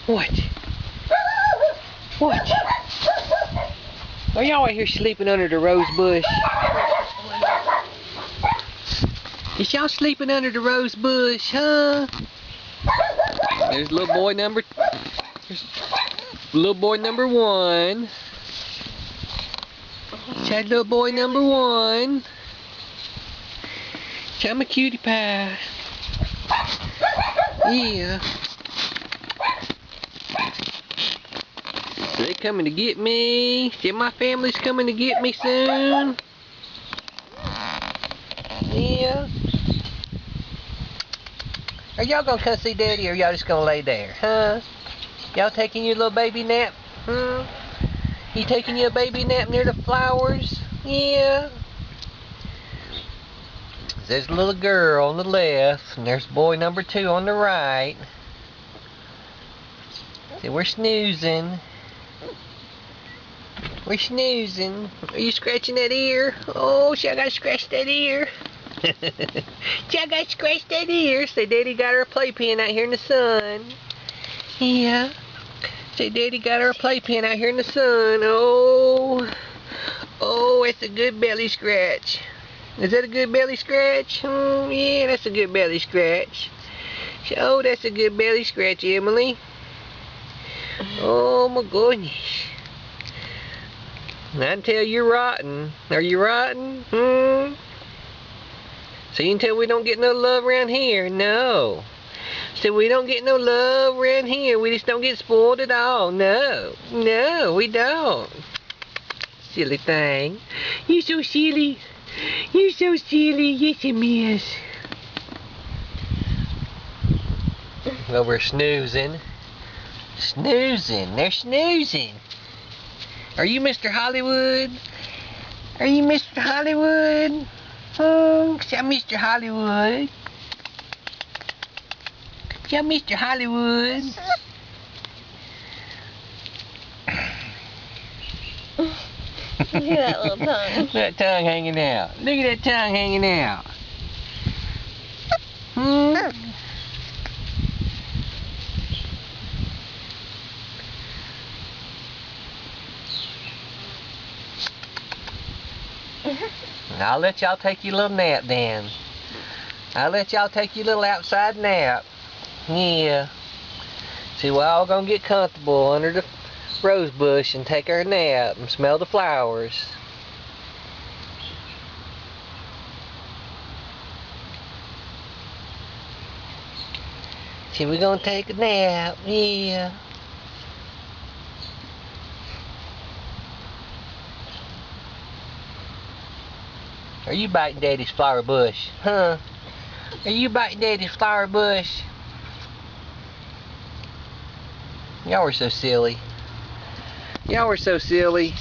What? What? Are y'all out here sleeping under the rose bush? Is y'all sleeping under the rose bush, huh? There's little boy number one. That's little boy number one. I'm a cutie pie. Yeah. They coming to get me. See, my family's coming to get me soon. Yeah. Are y'all gonna come see Daddy, or y'all just gonna lay there, huh? Y'all taking your little baby nap? You taking your baby nap near the flowers? Yeah. There's a little girl on the left, and there's boy number 2 on the right. See, we're snoozing. We're snoozing. Are you scratching that ear? Oh, see, I gotta scratch that ear. See, I gotta scratch that ear. Say, Daddy got her a playpen out here in the sun. Yeah. Say, Daddy got her a playpen out here in the sun. Oh. Oh, it's a good belly scratch. Is that a good belly scratch? Yeah, that's a good belly scratch. Oh, that's a good belly scratch, Emily. Oh, my goodness. I can tell you're rotten. Are you rotten? So you can tell we don't get no love around here. No. So we don't get no love around here. We just don't get spoiled at all. No. No, we don't. Silly thing. You're so silly. You're so silly. Yes, you miss. Well, we're snoozing. Snoozing. They're snoozing. Are you Mr. Hollywood? Are you Mr. Hollywood? Oh, I'm Mr. Hollywood. I'm Mr. Hollywood. Look at that little tongue. Look at that tongue hanging out. Look at that tongue hanging out. I'll let y'all take your little nap then. I'll let y'all take your little outside nap. Yeah. See, we're all gonna get comfortable under the rose bush and take our nap and smell the flowers. See, we're gonna take a nap. Yeah. Are you biting Daddy's flower bush? Huh? Are you biting Daddy's flower bush? Y'all were so silly. Y'all were so silly.